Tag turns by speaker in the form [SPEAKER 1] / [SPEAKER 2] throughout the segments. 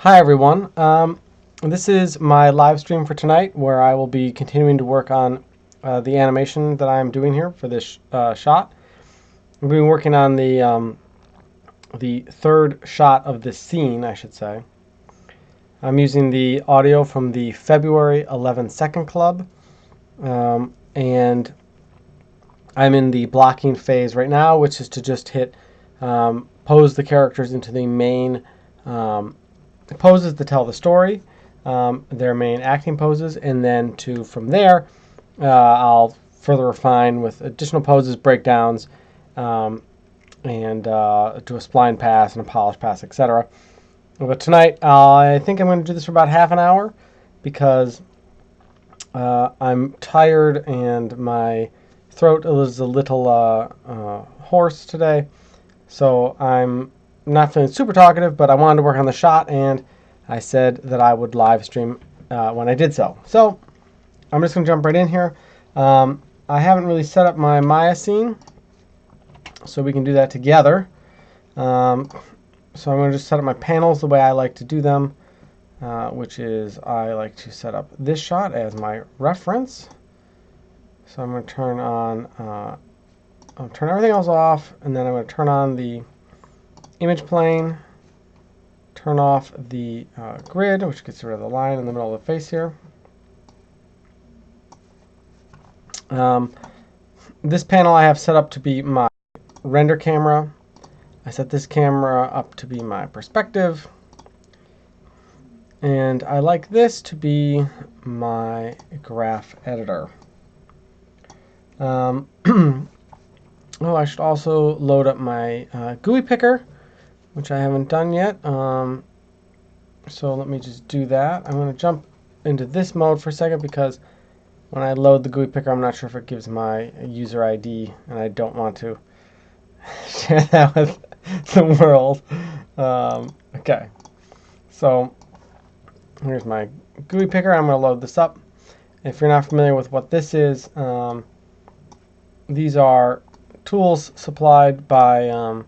[SPEAKER 1] Hi everyone. This is my live stream for tonight where I will be continuing to work on the animation that I'm doing here for this shot. I've been working on the third shot of this scene, I should say. I'm using the audio from the February 11 Second Club, and I'm in the blocking phase right now, which is to just hit pose the characters into the main poses to tell the story, their main acting poses, and then from there, I'll further refine with additional poses, breakdowns, and do a spline pass and a polish pass, etc. But tonight, I think I'm going to do this for about half an hour because I'm tired and my throat is a little hoarse today, so I'm not feeling super talkative, but I wanted to work on the shot, and I said that I would live stream when I did so. So I'm just going to jump right in here. I haven't really set up my Maya scene, so we can do that together. So I'm going to just set up my panels the way I like to do them, which is I like to set up this shot as my reference. So I'm going to turn on, I'll turn everything else off, and then I'm going to turn on the image plane, turn off the grid, which gets rid of the line in the middle of the face here. This panel I have set up to be my render camera. I set this camera up to be my perspective. And I like this to be my graph editor. Oh, I should also load up my GUI picker, which I haven't done yet. So let me just do that. I'm going to jump into this mode for a second because when I load the GUI picker, I'm not sure if it gives my user ID, and I don't want to share that with the world. Okay, so here's my GUI picker. I'm going to load this up. If you're not familiar with what this is, these are tools supplied by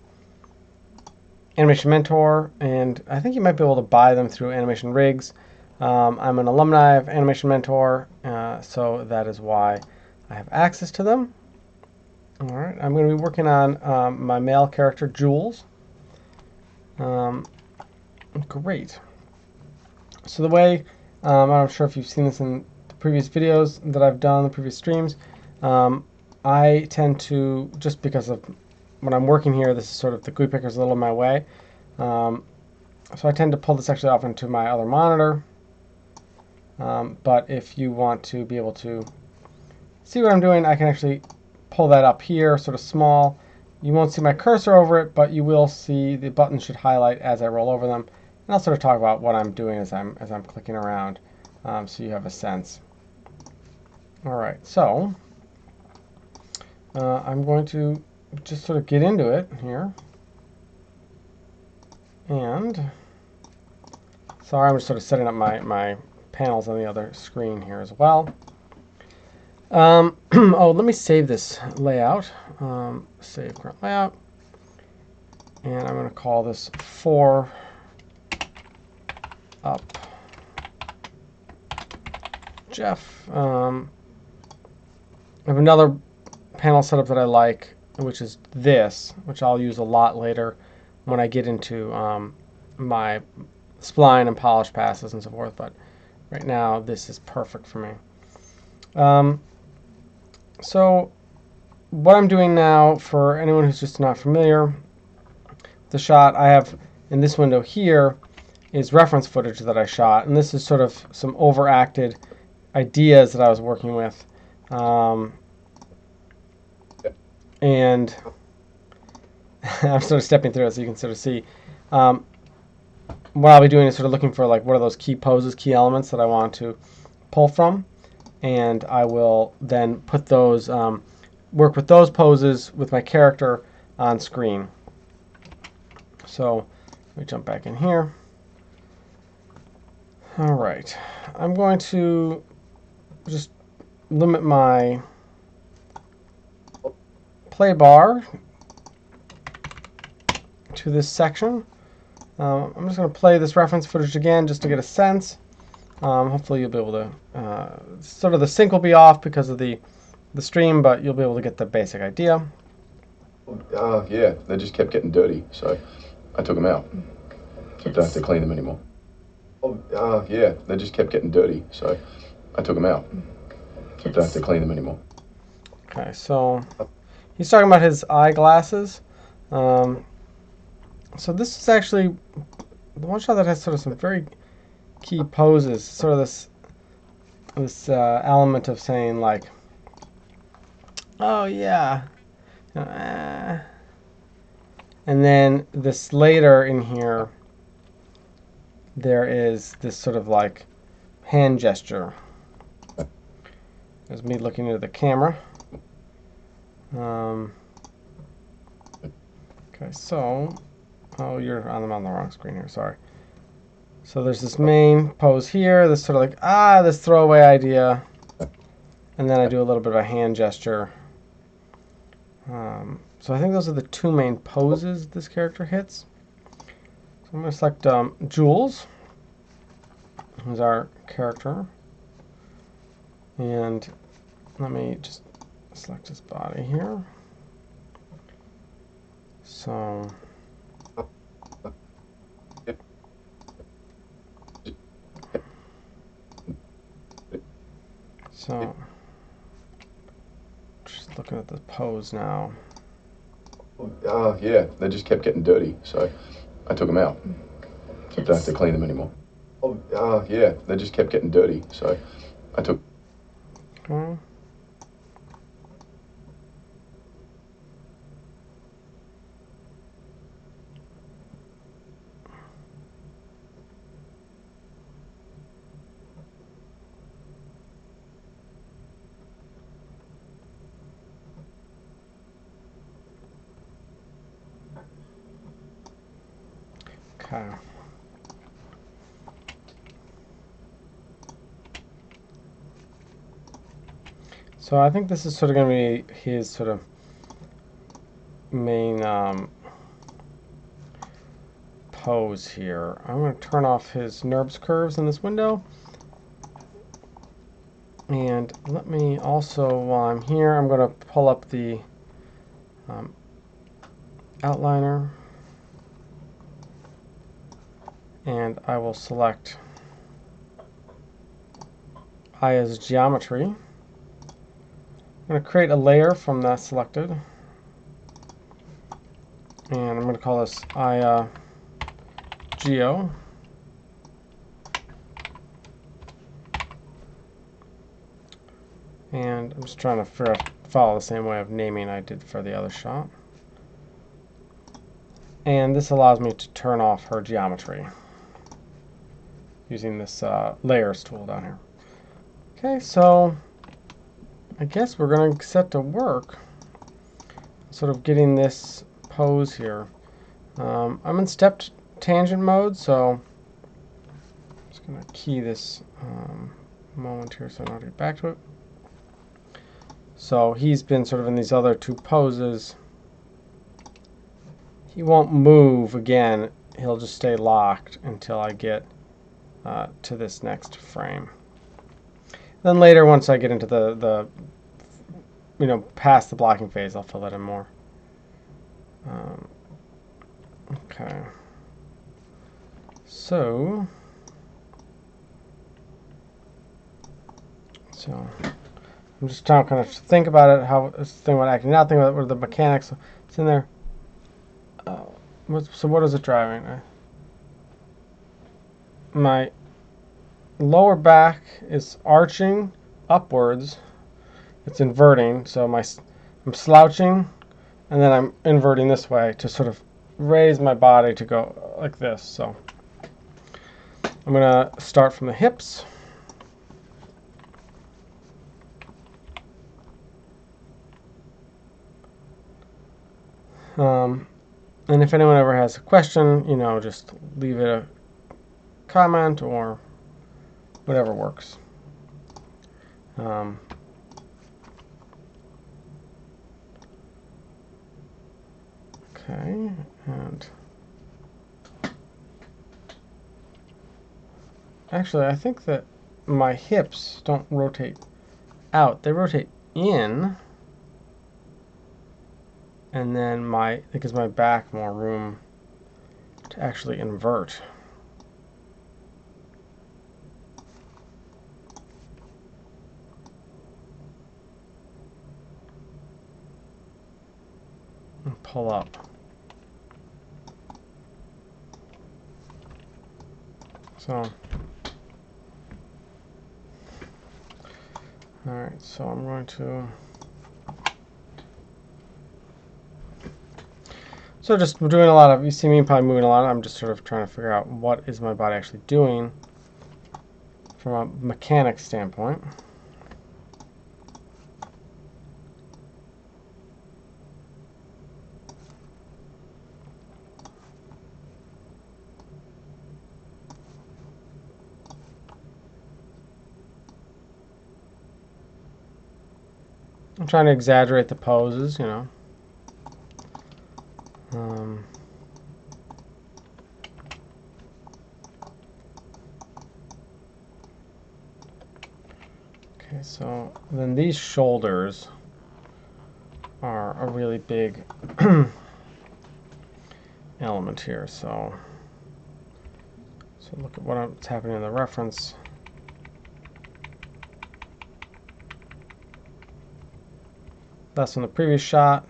[SPEAKER 1] Animation Mentor, and I think you might be able to buy them through Animation Rigs. I'm an alumni of Animation Mentor, so that is why I have access to them. All right, I'm going to be working on my male character, Jules. Great. So the way, I'm not sure if you've seen this in the previous videos that I've done, the previous streams, I tend to, just because of when I'm working here, this is sort of the GUI picker is a little in my way. So I tend to pull this actually off into my other monitor. But if you want to be able to see what I'm doing, I can actually pull that up here, sort of small. You won't see my cursor over it, but you will see the buttons should highlight as I roll over them. And I'll sort of talk about what I'm doing as I'm clicking around, so you have a sense. All right, so I'm going to just sort of get into it here. And sorry, I'm just sort of setting up my panels on the other screen here as well. Oh, let me save this layout. Save current layout. And I'm going to call this 4 up Jeff. I have another panel setup that I like, which is this, which I'll use a lot later when I get into my spline and polish passes and so forth, but right now this is perfect for me. So what I'm doing now, for anyone who's just not familiar, the shot I have in this window here is reference footage that I shot, and this is sort of some overacted ideas that I was working with. And I'm sort of stepping through it so you can sort of see. What I'll be doing is sort of looking for like what are those key poses, key elements that I want to pull from, and I will then put those, work with those poses with my character on screen. So let me jump back in here. All right, I'm going to just limit my play bar to this section. I'm just going to play this reference footage again just to get a sense. Hopefully you'll be able to, sort of the sync will be off because of the stream, but you'll be able to get the basic idea.
[SPEAKER 2] Yeah, they just kept getting dirty, so I took them out. So I don't have to clean them anymore. Yeah, they just kept getting dirty, so I took them out. So I don't have to clean them anymore.
[SPEAKER 1] Okay, so he's talking about his eyeglasses. So this is actually the one shot that has sort of some very key poses, sort of this element of saying like, oh yeah, and then this later in here, there is this sort of like hand gesture. There's me looking into the camera. Okay, so, oh, I'm on the wrong screen here, sorry. So there's this main pose here, this sort of like, this throwaway idea. And then I do a little bit of a hand gesture. So I think those are the two main poses this character hits. So I'm going to select Jules, who's our character. And let me just select his body here. So just looking at the pose now.
[SPEAKER 2] Yeah, they just kept getting dirty, so I took them out. So I don't have to clean them anymore. Yeah, they just kept getting dirty, so I took.
[SPEAKER 1] Okay. Okay. So I think this is sort of going to be his sort of main pose here. I'm going to turn off his NURBS curves in this window. And let me also, while I'm here, I'm going to pull up the outliner. And I will select Eye as geometry. I'm going to create a layer from that selected. And I'm going to call this Eye Geo. And I'm just trying to follow the same way of naming I did for the other shot. And this allows me to turn off her geometry using this layers tool down here. Okay, so I guess we're going to set to work sort of getting this pose here. I'm in stepped tangent mode, so I'm just going to key this moment here so I don't get back to it. So he's been sort of in these other two poses. He won't move again. He'll just stay locked until I get to this next frame. Then later, once I get into the past the blocking phase, I'll fill that in more. Okay. So I'm just trying to kind of think about it, how this thing about acting out, think about what the mechanics. It's in there. So what is it driving? My lower back is arching upwards. It's inverting, so I'm slouching, and then I'm inverting this way to sort of raise my body to go like this. So I'm going to start from the hips. And if anyone ever has a question, just leave it a comment or whatever works. Okay, and Actually, I think that my hips don't rotate out. They rotate in. And then it gives my back more room to actually invert. And pull up. So, alright, so I'm going to... So just doing a lot of, you see me probably moving a lot, I'm just sort of trying to figure out what is my body actually doing from a mechanics standpoint. I'm trying to exaggerate the poses, you know. Okay, so then these shoulders are a really big element here. So look at what's happening in the reference. That's in the previous shot.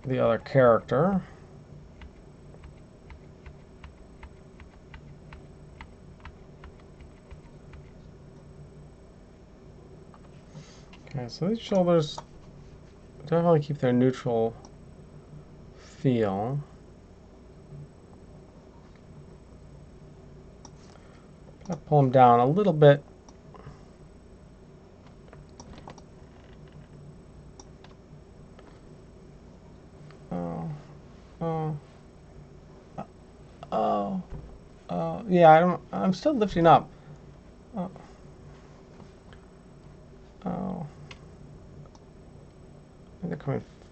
[SPEAKER 1] The other character. Okay, so these shoulders definitely keep their neutral feel. I pull them down a little bit. Yeah, I'm still lifting up.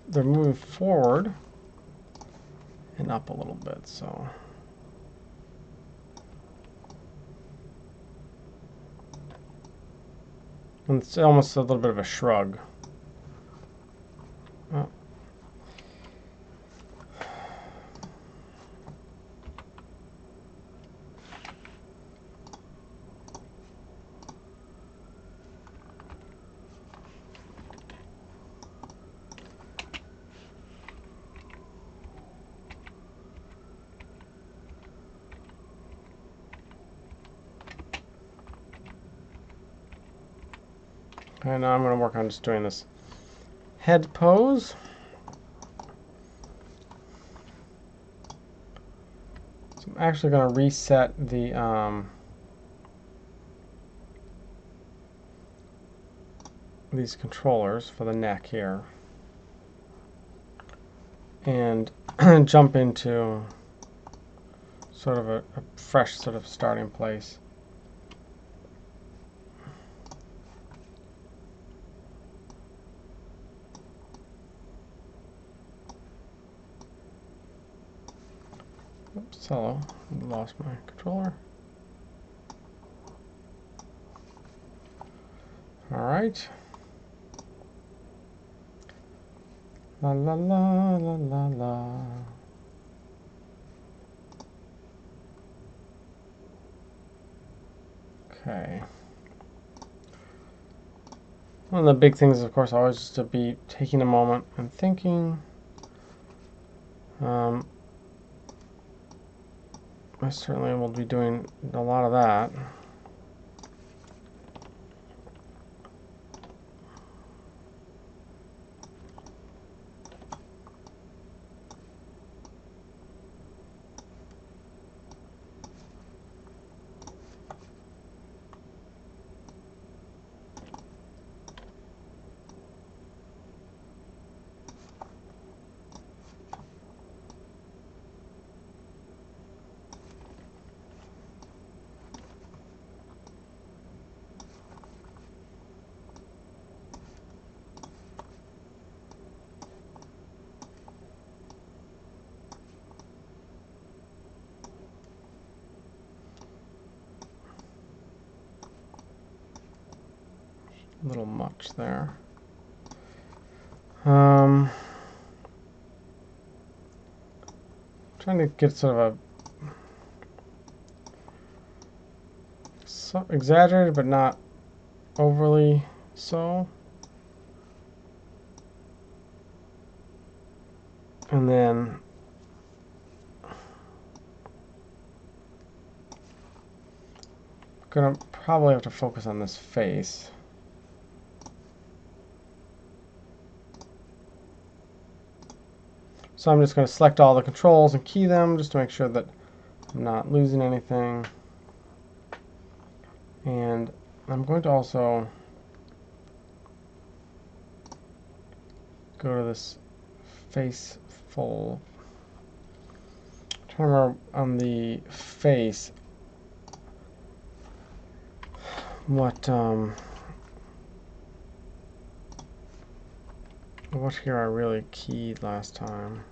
[SPEAKER 1] They're moving forward and up a little bit, so. And it's almost a little bit of a shrug. Oh. And now I'm going to work on just doing this head pose. So I'm actually going to reset the these controllers for the neck here, and jump into sort of a fresh sort of starting place. Oops, hello, lost my controller. All right. La la la la la la. Okay. One of the big things, of course, always is to be taking a moment and thinking. I certainly will be doing a lot of that. a little much there. Trying to get sort of a exaggerated, but not overly so. And then gonna probably have to focus on this face. So I'm just going to select all the controls and key them just to make sure that I'm not losing anything. And I'm going to also go to this face fold. I'm trying to remember on the face what here I really keyed last time.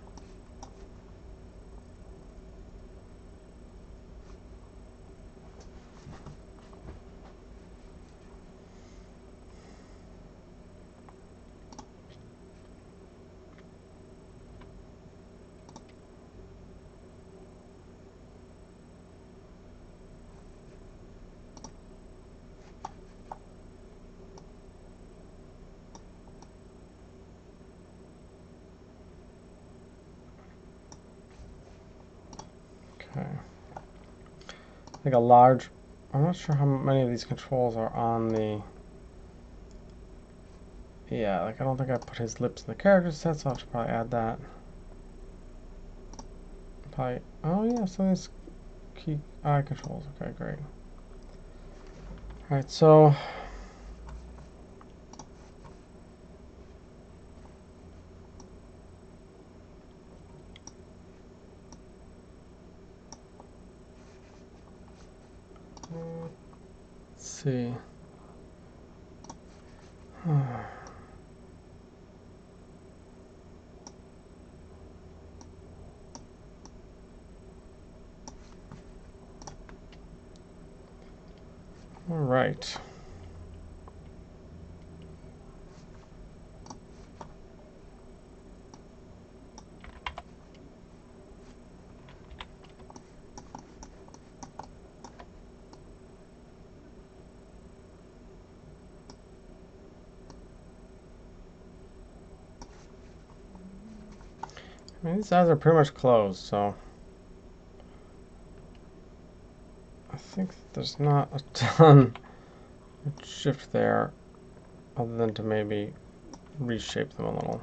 [SPEAKER 1] Okay. I think I'm not sure how many of these controls are on the, yeah, like I don't think I put his lips in the character set, so I'll have to probably add that. Probably, oh yeah, so these key eye controls, okay, great. Alright, so let's see. All right. I mean, these eyes are pretty much closed, so I think there's not a ton of shift there other than to maybe reshape them a little.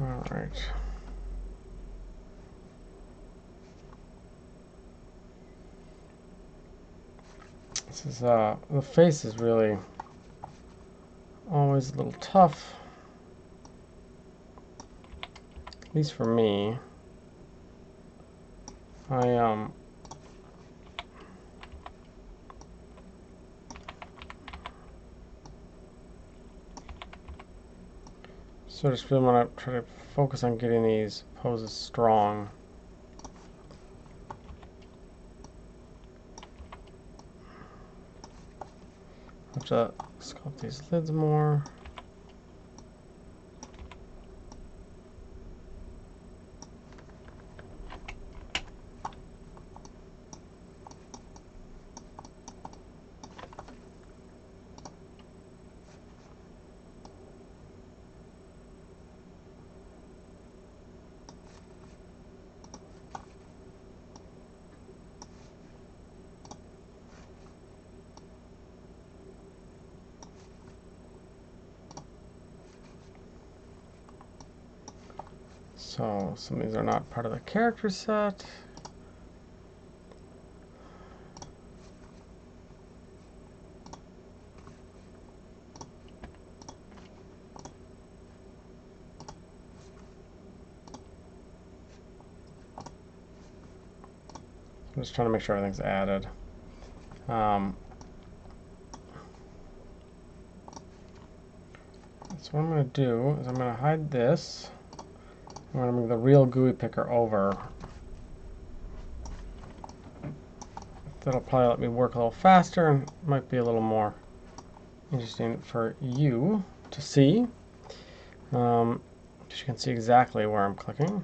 [SPEAKER 1] All right. This is the face is really always a little tough, at least for me. I so just really want to try to focus on getting these poses strong. Have to sculpt these lids more. So some of these are not part of the character set. I'm just trying to make sure everything's added. So what I'm going to do is I'm going to hide this. I'm going to bring the real GUI picker over. That'll probably let me work a little faster and might be a little more interesting for you to see. You can see exactly where I'm clicking.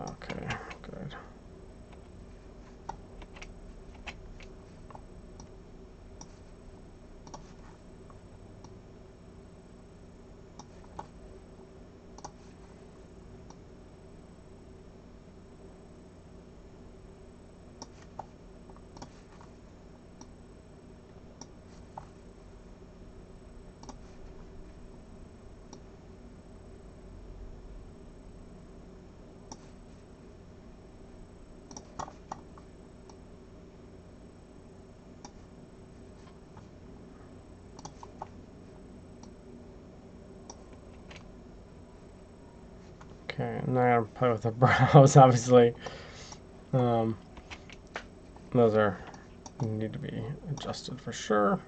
[SPEAKER 1] Okay, good. Okay, now I gotta play with the brows, obviously. Those need to be adjusted for sure.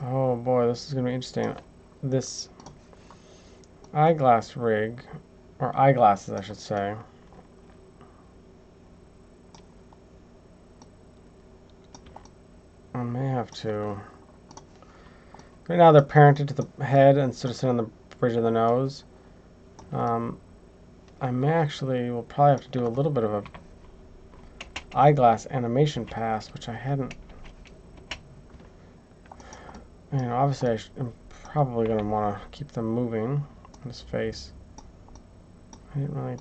[SPEAKER 1] Oh boy, this is gonna be interesting. This eyeglass rig, or eyeglasses I should say, I may have to... Right now they're parented to the head and sort of sit on the bridge of the nose. I may actually will probably have to do a little bit of a eyeglass animation pass, which I hadn't. You know, obviously I'm probably going to want to keep them moving in his face. I didn't really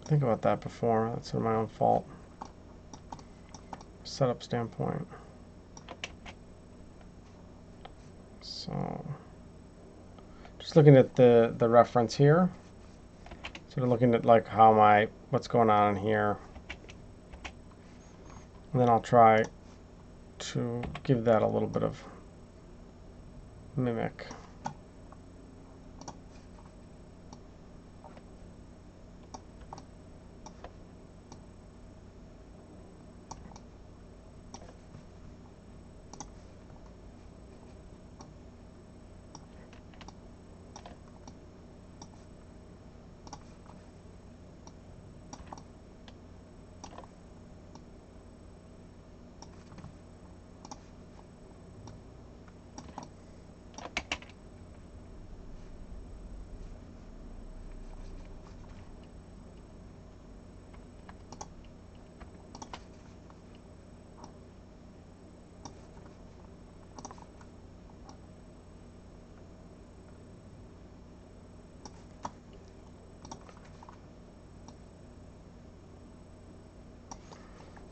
[SPEAKER 1] think about that before. That's sort of my own fault. Setup standpoint. So, just looking at the reference here. Sort of looking at like what's going on in here. And then I'll try to give that a little bit of mimic.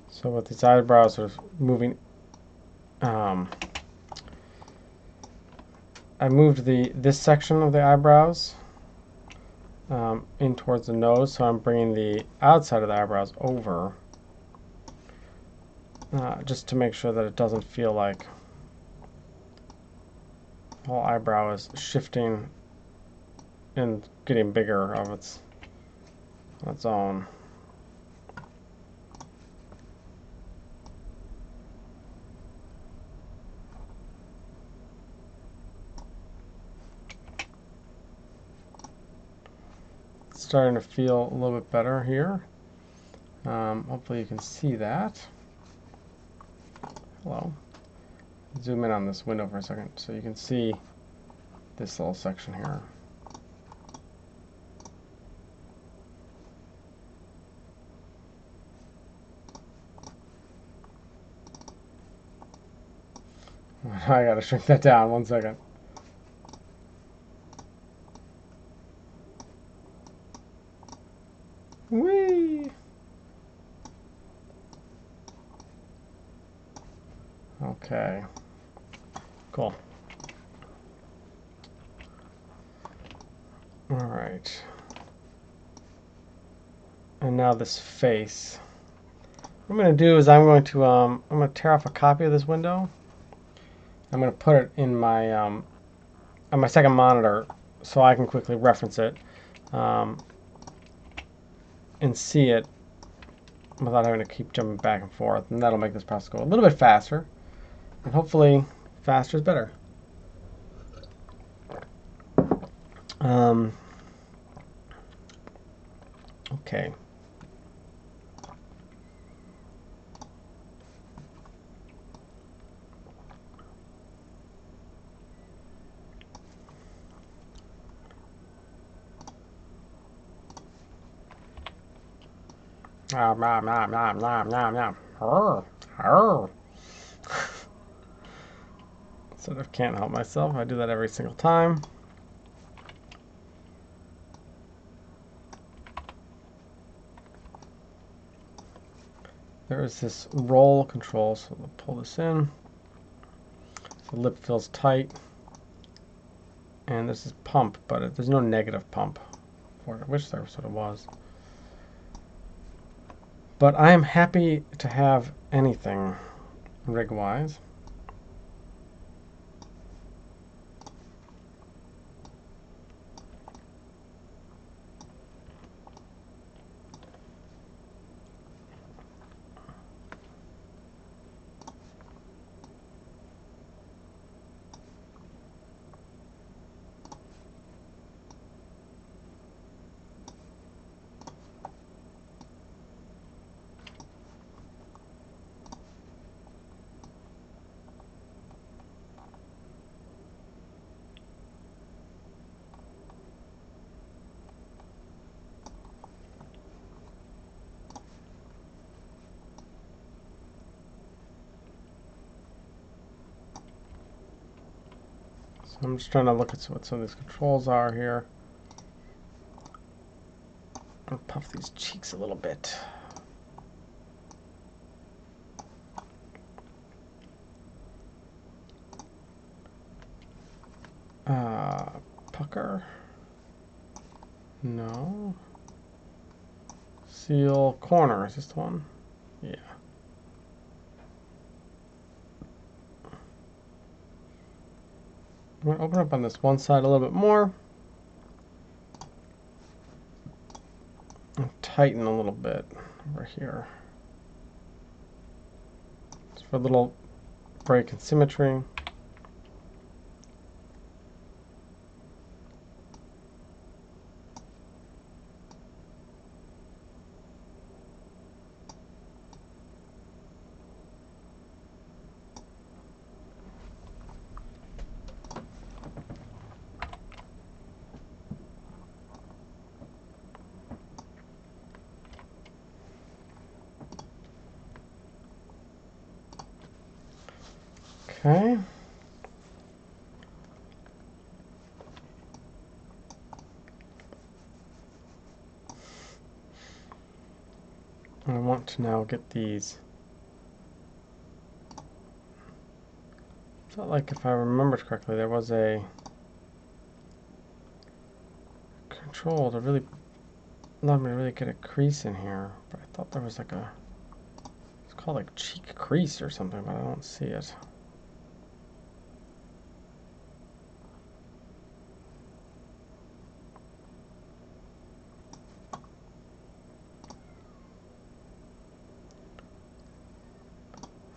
[SPEAKER 1] So with these eyebrows sort of moving, I moved this section of the eyebrows in towards the nose, so I'm bringing the outside of the eyebrows over, just to make sure that it doesn't feel like the whole eyebrow is shifting and getting bigger on its own. Starting to feel a little bit better here. Hopefully you can see that. Hello. Zoom in on this window for a second so you can see this little section here. I gotta shrink that down 1 second. Whee! Okay. Cool. All right. And now this face. What I'm going to do is I'm going to tear off a copy of this window. I'm going to put it in my on my second monitor so I can quickly reference it and see it without having to keep jumping back and forth, and that'll make this process go a little bit faster, and hopefully faster is better. Okay. Nom, nom, nom, nom, nom, nom, nom. Sort of can't help myself. I do that every single time. There is this roll control, so we'll pull this in. The lip feels tight. And this is pump, but there's no negative pump for it. I wish there sort of was. But I am happy to have anything rig-wise. So I'm just trying to look at what some of these controls are here. I'll puff these cheeks a little bit. Pucker? No. Seal corner, is this the one? Yeah. I'm going to open up on this one side a little bit more. And tighten a little bit over here. Just for a little break in symmetry. Okay. I want to now get these. Felt like if I remembered correctly, there was a control to really allow me to really get a crease in here. But I thought there was like a, it's called like cheek crease or something, but I don't see it.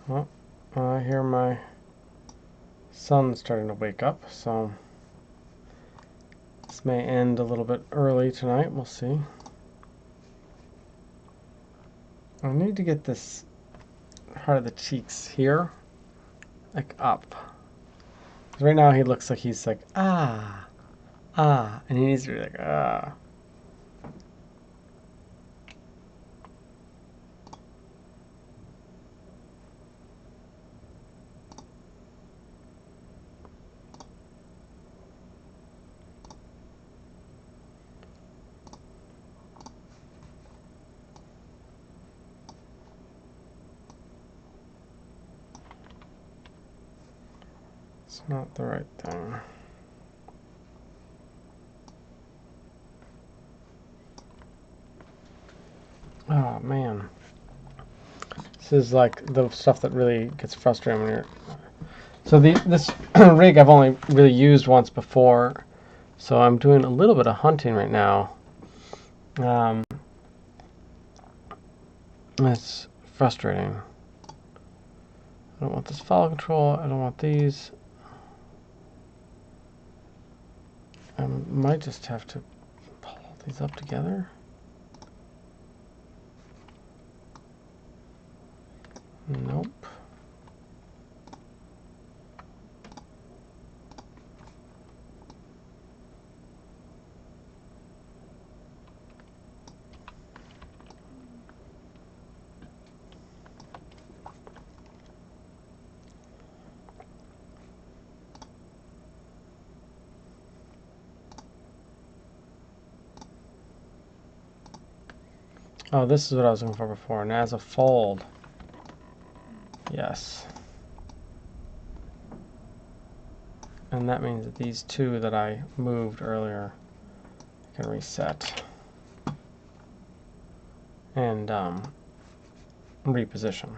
[SPEAKER 1] Well, I hear my son starting to wake up, so this may end a little bit early tonight. We'll see. I need to get this part of the cheeks here, like up. 'Cause right now he looks like he's like, ah, ah, and he needs to be like, ah. It's not the right thing. Oh man. This is like the stuff that really gets frustrating when you're... So this rig I've only really used once before, so I'm doing a little bit of hunting right now. It's frustrating. I don't want this follow control. I don't want these. I might just have to pull these up together. Nope. Oh, this is what I was looking for before. And as a fold. Yes. And that means that these two that I moved earlier can reset and reposition.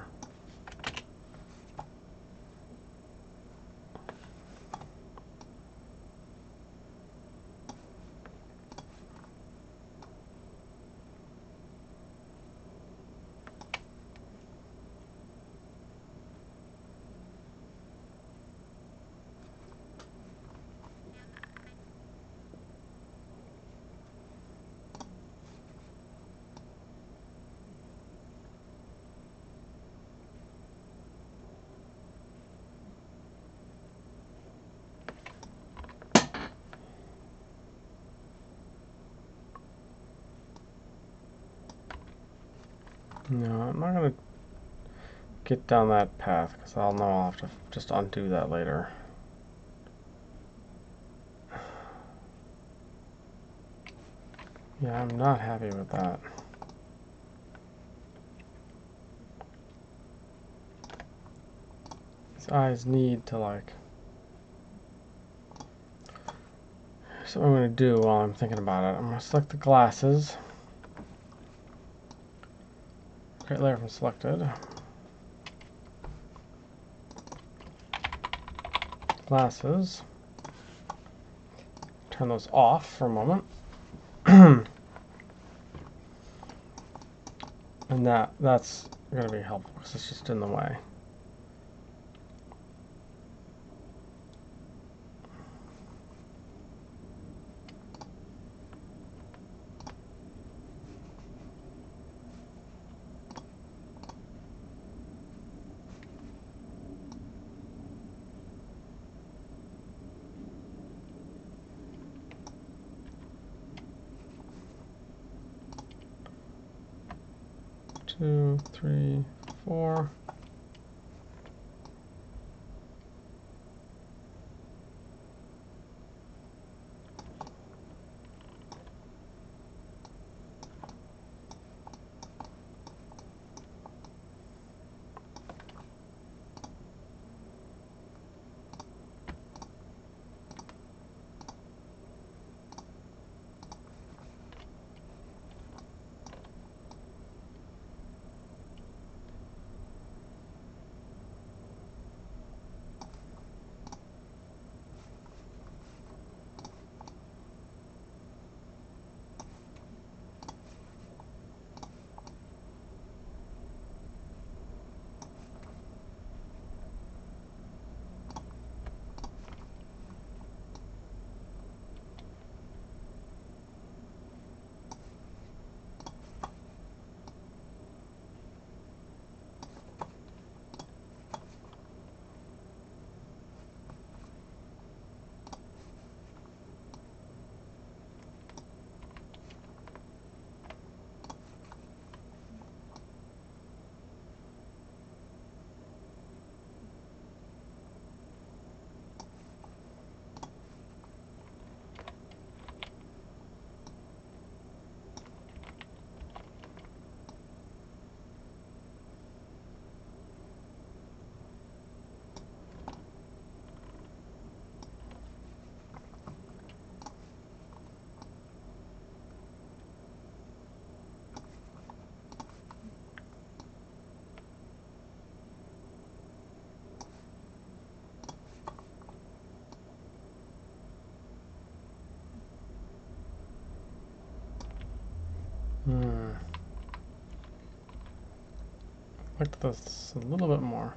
[SPEAKER 1] No, I'm not going to get down that path because I'll know I'll have to just undo that later. Yeah, I'm not happy with that. These eyes need to like... So what I'm going to do while I'm thinking about it, I'm going to select the glasses. Create layer from selected. Glasses. Turn those off for a moment. And that's going to be helpful because it's just in the way. Two, three, four. like this a little bit more.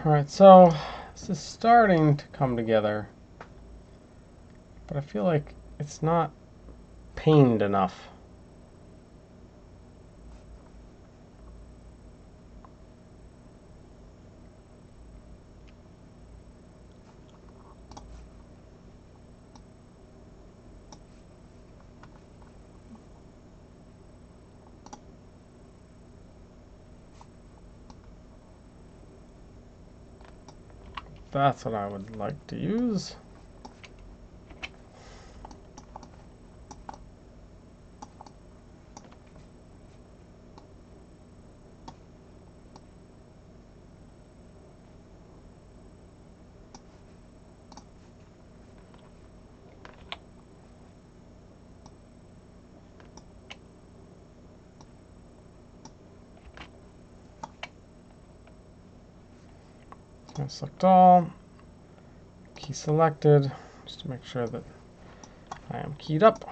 [SPEAKER 1] Alright, so this is starting to come together, but I feel like it's not pained enough. That's what I would like to use. So I select all, key selected, just to make sure that I am keyed up.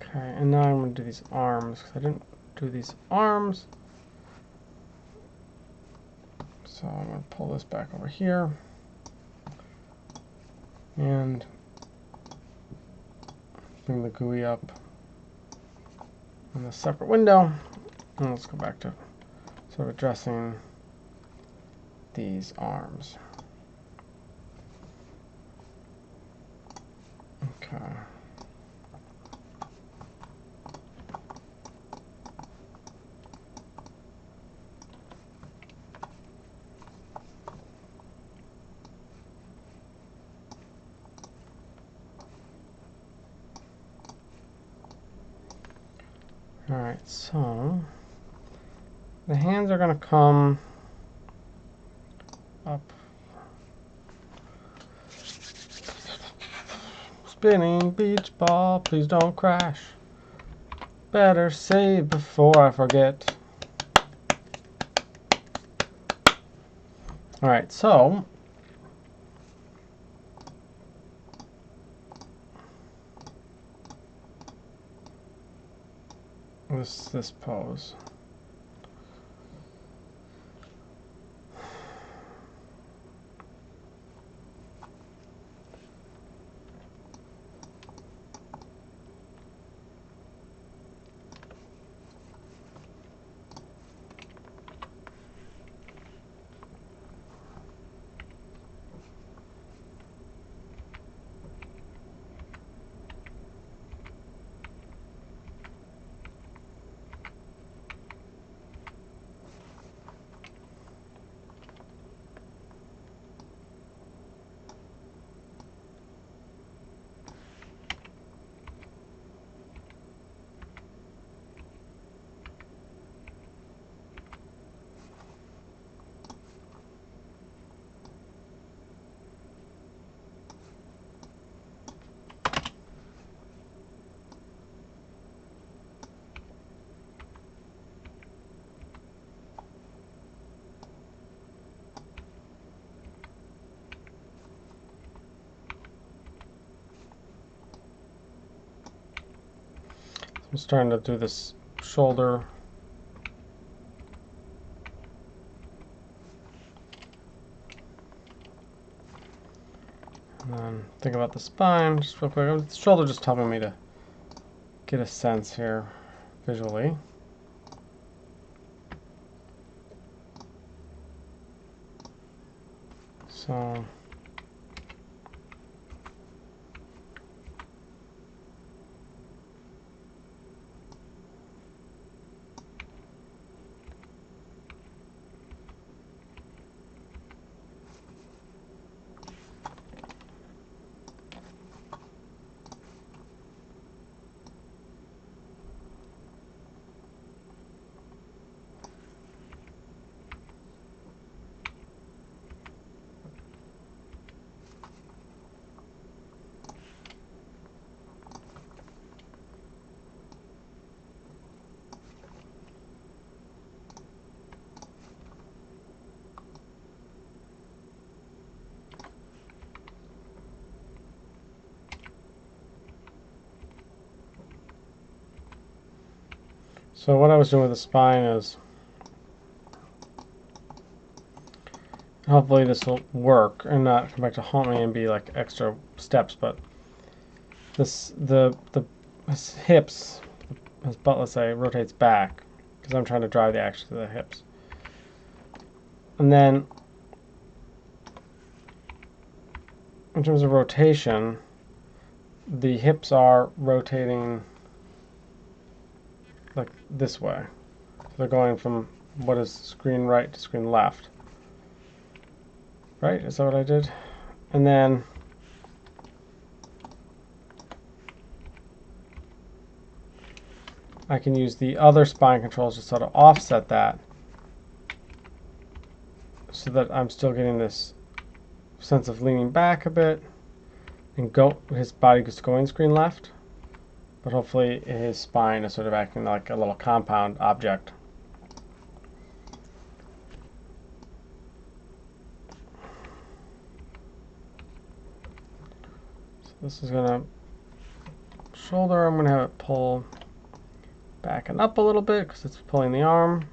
[SPEAKER 1] Okay, and now I'm going to do these arms, because I didn't do these arms. So I'm going to pull this back over here. And bring the GUI up in a separate window. And let's go back to sort of addressing these arms. Okay. Alright, so the hands are going to come up. Spinning beach ball, please don't crash. Better save before I forget. Alright, so this pose. I'm starting to do this shoulder. And then think about the spine, just real quick. The shoulder just helping me to get a sense here visually. So So what I was doing with the spine is, hopefully this will work and not come back to haunt me and be like extra steps, but his hips, his butt, let's say, rotates back because I'm trying to drive the action to the hips. And then in terms of rotation, the hips are rotating like this way. So they're going from what is screen right to screen left. Right? Is that what I did? And then I can use the other spine controls to sort of offset that so that I'm still getting this sense of leaning back a bit and his body is going screen left, but hopefully his spine is sort of acting like a little compound object. So this is going to shoulder, I'm going to have it pull back and up a little bit because it's pulling the arm.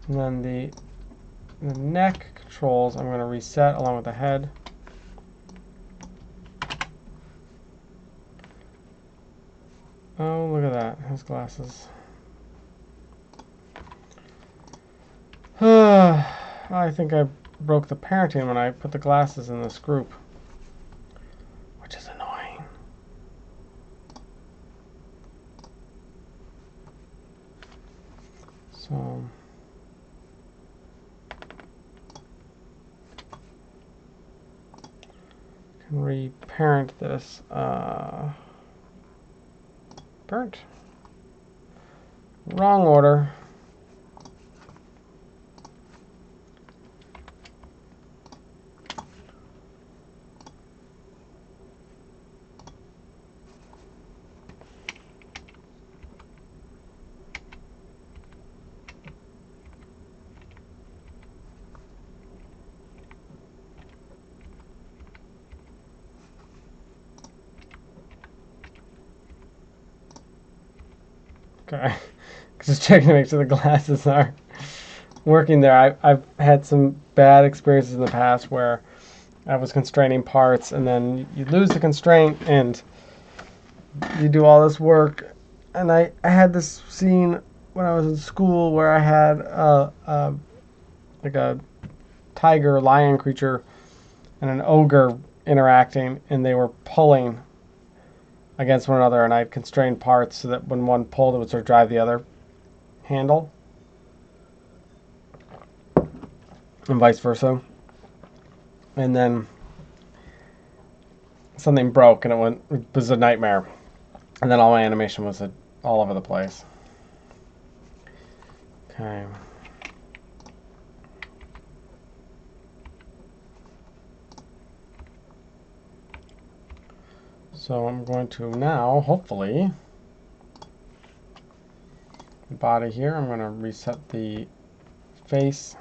[SPEAKER 1] And then the neck controls I'm going to reset along with the head. Oh, look at that. His glasses. I think I broke the parenting when I put the glasses in this group, which is annoying. So can reparent this. Burnt. Wrong order. Okay, just checking to make sure the glasses are working there. I've had some bad experiences in the past where I was constraining parts and then you lose the constraint and you do all this work. And I had this scene when I was in school where I had like a tiger lion creature and an ogre interacting, and they were pulling against one another, and I'd constrained parts so that when one pulled, it would sort of drive the other handle, and vice versa. And then something broke, and it was a nightmare. And then all my animation was all over the place. Okay. So I'm going to now, hopefully, the body here, I'm going to reset the face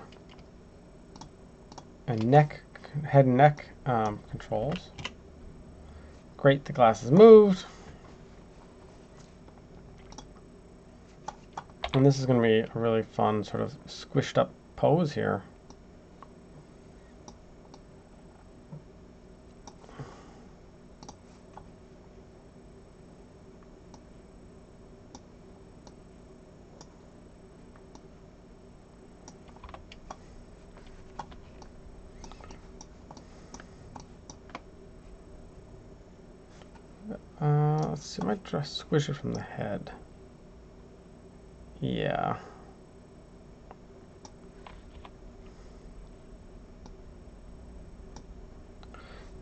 [SPEAKER 1] and neck, head and neck controls. Great, the glasses moved. And this is going to be a really fun sort of squished up pose here. Let's see, I might try to squish it from the head. Yeah.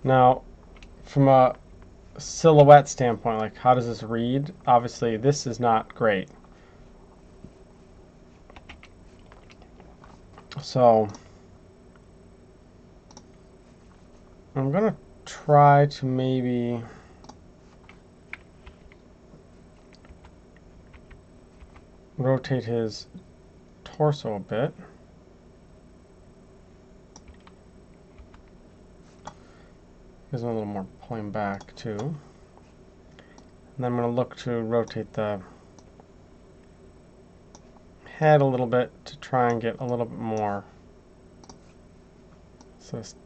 [SPEAKER 1] Now, from a silhouette standpoint, like how does this read? Obviously, this is not great. So, I'm going to try to maybe rotate his torso a bit. Gives them a little more pulling back too. And then I'm going to look to rotate the head a little bit to try and get a little bit more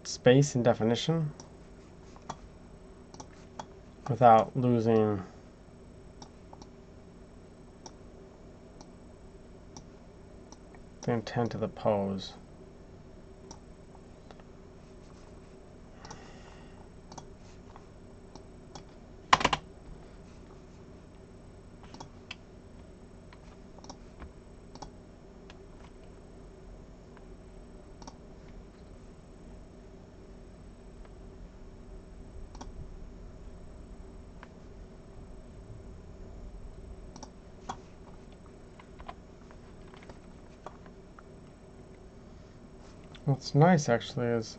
[SPEAKER 1] space and definition without losing the intent of the pose. What's nice actually is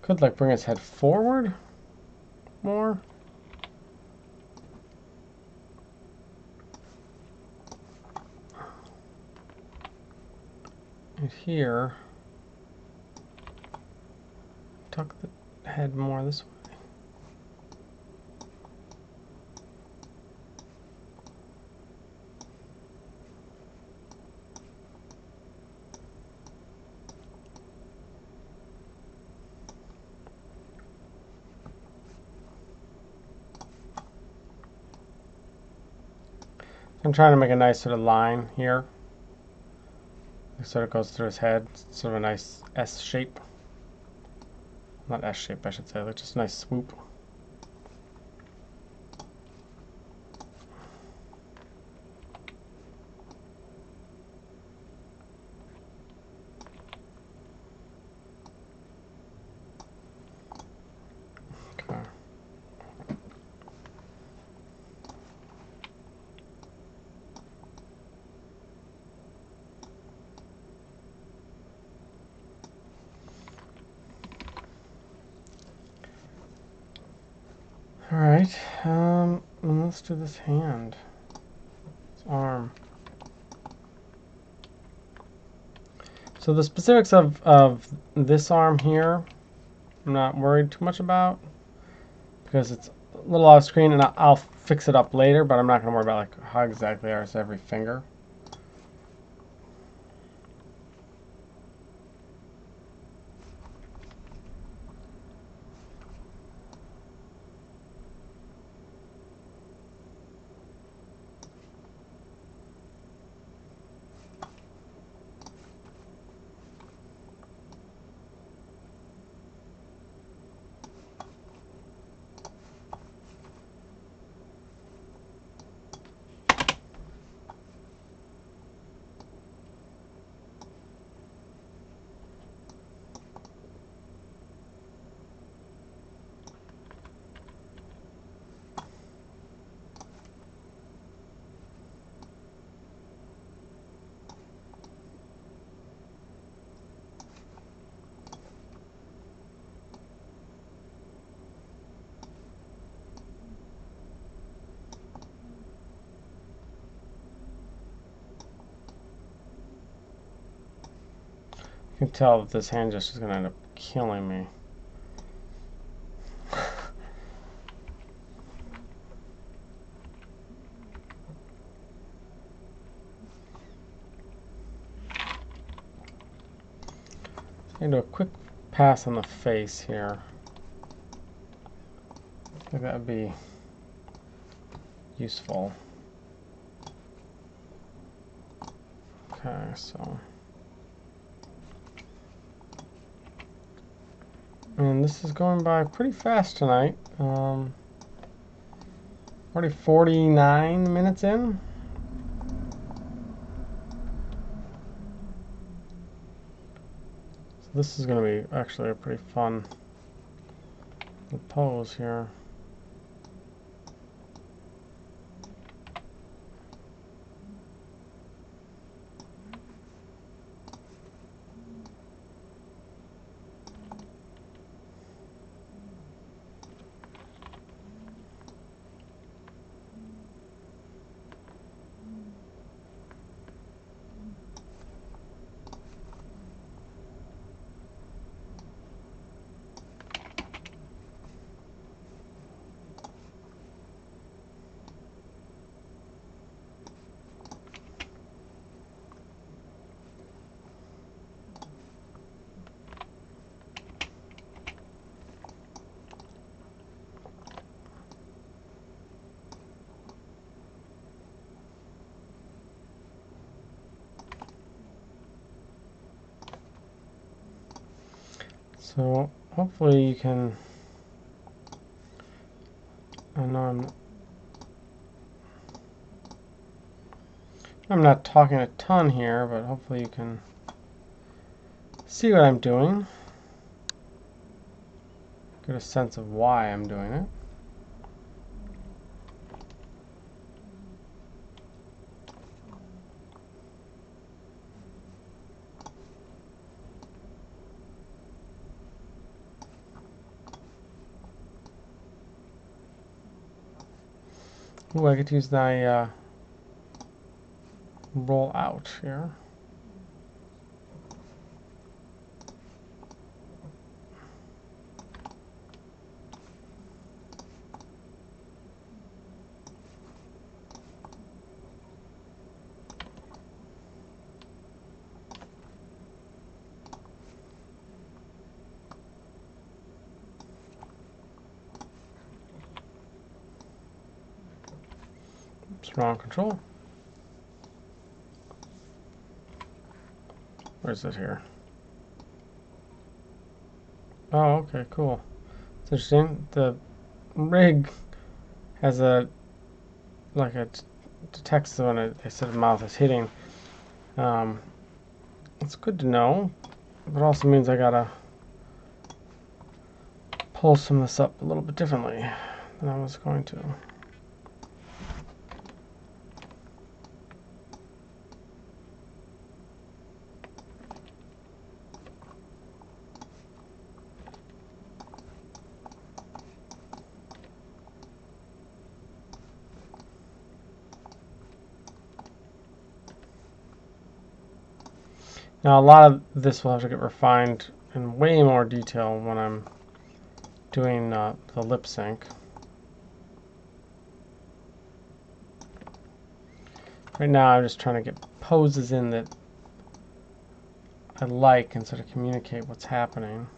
[SPEAKER 1] could like bring his head forward more. And here, tuck the head more this way. I'm trying to make a nice sort of line here. It sort of goes through his head. It's sort of a nice S shape. Not S shape, I should say. Like just a nice swoop. Okay. All right, let's do this hand, this arm. So the specifics of this arm here, I'm not worried too much about because it's a little off screen, and I'll fix it up later. But I'm not going to worry about like how exactly is every finger. You can tell that this hand gesture is going to end up killing me. I'm going to do a quick pass on the face here. I think that would be useful. Okay, so. And this is going by pretty fast tonight. Already 49 minutes in. So this is going to be actually a pretty fun pose here. So hopefully you can, I know I'm not talking a ton here, but hopefully you can see what I'm doing, get a sense of why I'm doing it. Ooh, I get to use my roll out here. Oops, wrong control. Where is it here? Oh, okay, cool. It's interesting. The rig has a, like it detects when a set of mouth is hitting. It's good to know, but it also means I gotta pull some of this up a little bit differently than I was going to. Now a lot of this will have to get refined in way more detail when I'm doing the lip sync. Right now I'm just trying to get poses in that I like and sort of communicate what's happening.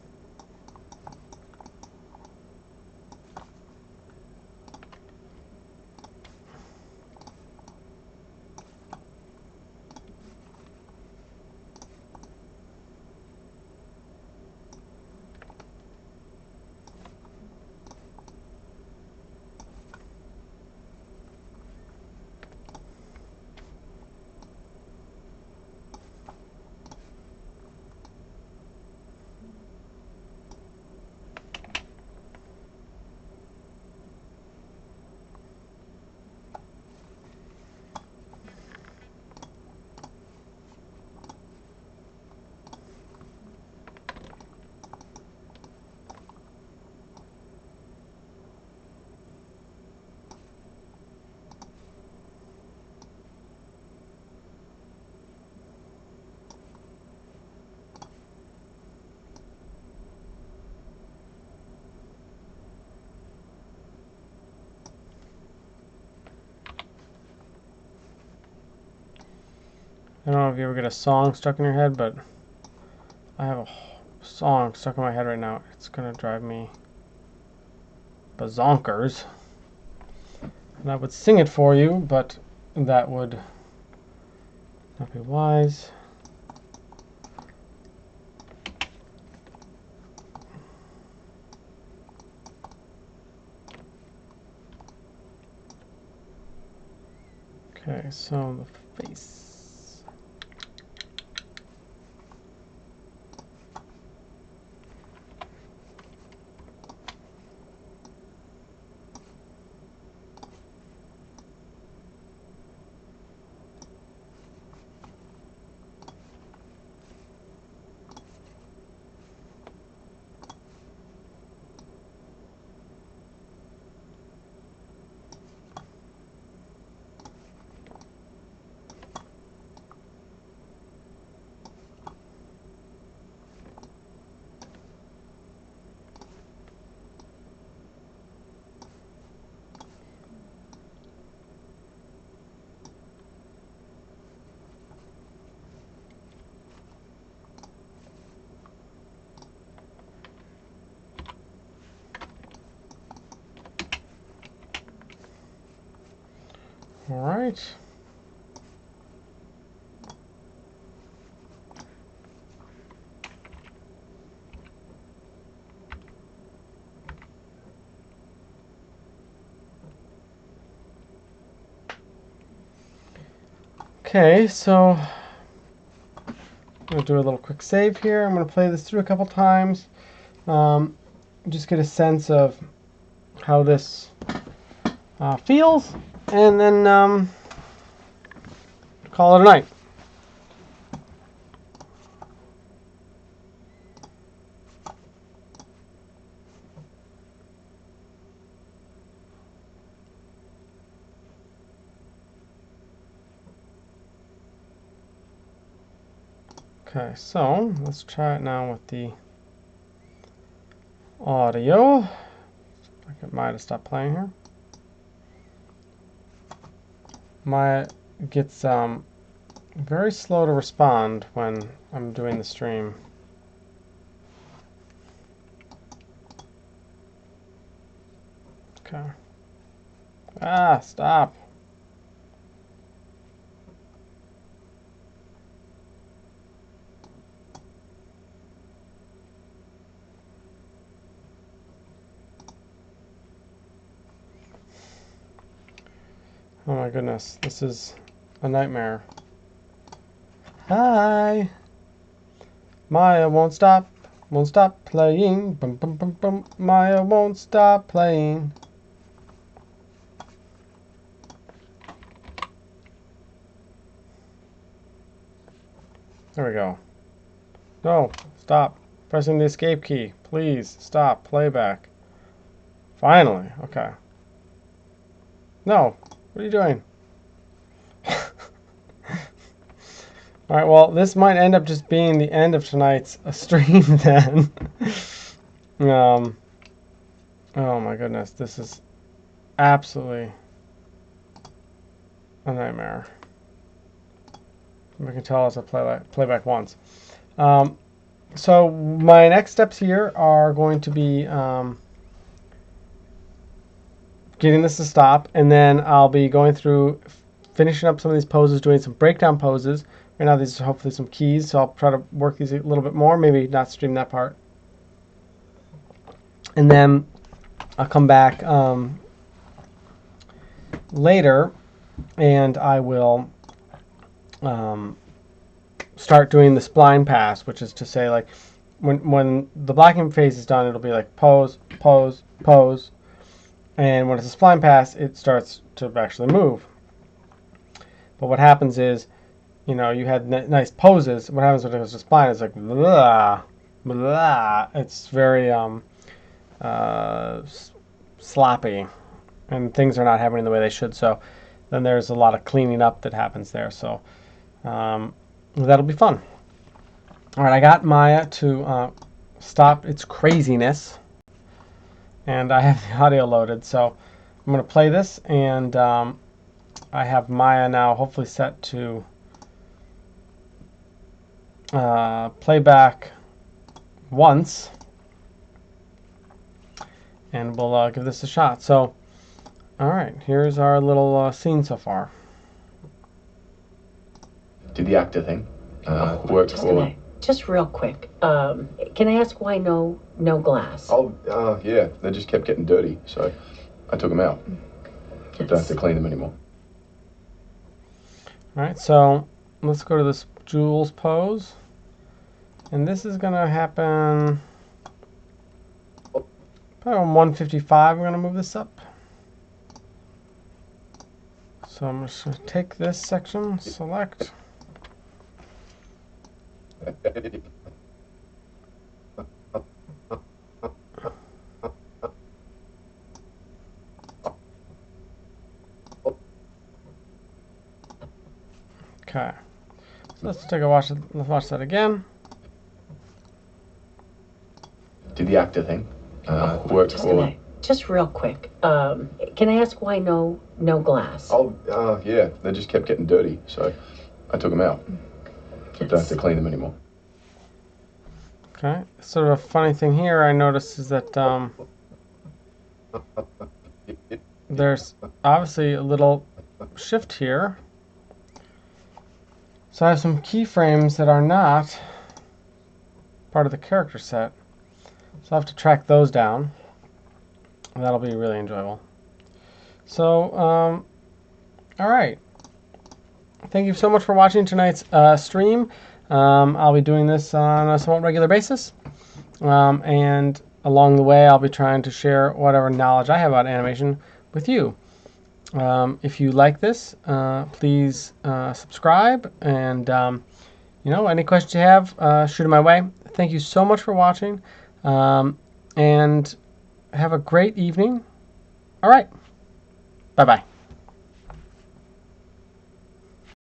[SPEAKER 1] I don't know if you ever get a song stuck in your head, but I have a song stuck in my head right now. It's gonna drive me bazonkers. And I would sing it for you, but that would not be wise. Okay, so the face. All right. Okay, so I'm going to do a little quick save here. I'm going to play this through a couple times. Just get a sense of how this feels, and then call it a night. Okay, so let's try it now with the audio. I get Maya to stop playing here. Maya gets very slow to respond when I'm doing the stream. Okay. Ah, stop. Oh my goodness, this is a nightmare. Hi! Maya won't stop playing. Bum, bum, bum, bum. Maya won't stop playing. There we go. No, stop pressing the escape key. Please stop playback. Finally, okay. No, what are you doing? Alright, well, this might end up just being the end of tonight's stream then. Oh my goodness, this is absolutely a nightmare. We can tell as I play back once. So my next steps here are going to be getting this to stop, and then I'll be going through finishing up some of these poses, doing some breakdown poses. Right now these are hopefully some keys, so I'll try to work these a little bit more, maybe not stream that part. And then I'll come back later, and I will start doing the spline pass, which is to say, like, when the blocking phase is done, it'll be like pose, pose, pose, and when it's a spline pass, it starts to actually move. But what happens is, you know, you had nice poses. What happens when it goes to spline is like blah, blah. It's very sloppy, and things are not happening the way they should. So then there's a lot of cleaning up that happens there. So that'll be fun. All right, I got Maya to stop its craziness, and I have the audio loaded. So I'm going to play this, and I have Maya now hopefully set to playback once, and we'll give this a shot. So, all right, here's our little scene so far.
[SPEAKER 2] Did the actor thing work for?
[SPEAKER 3] Just real quick, can I ask why no glass?
[SPEAKER 2] Oh, yeah, they just kept getting dirty, so I took them out. I don't have to clean them anymore.
[SPEAKER 1] All right, so let's go to this Jules pose, and this is gonna happen probably on 155. We're gonna move this up. So I'm just gonna take this section, select. Okay, so let's take a watch. Let's watch that again.
[SPEAKER 2] Did the actor thing work for?
[SPEAKER 3] Just real quick, can I ask why no glass?
[SPEAKER 2] Oh, yeah, they just kept getting dirty, so I took them out. I don't have to clean them anymore.
[SPEAKER 1] Okay, sort of a funny thing here I noticed is that there's obviously a little shift here. So I have some keyframes that are not part of the character set. So I'll have to track those down. And that'll be really enjoyable. So, all right. thank you so much for watching tonight's stream. I'll be doing this on a somewhat regular basis. And along the way, I'll be trying to share whatever knowledge I have about animation with you. If you like this, please subscribe, and any questions you have, shoot them my way. Thank you so much for watching, and have a great evening. All right, bye-bye.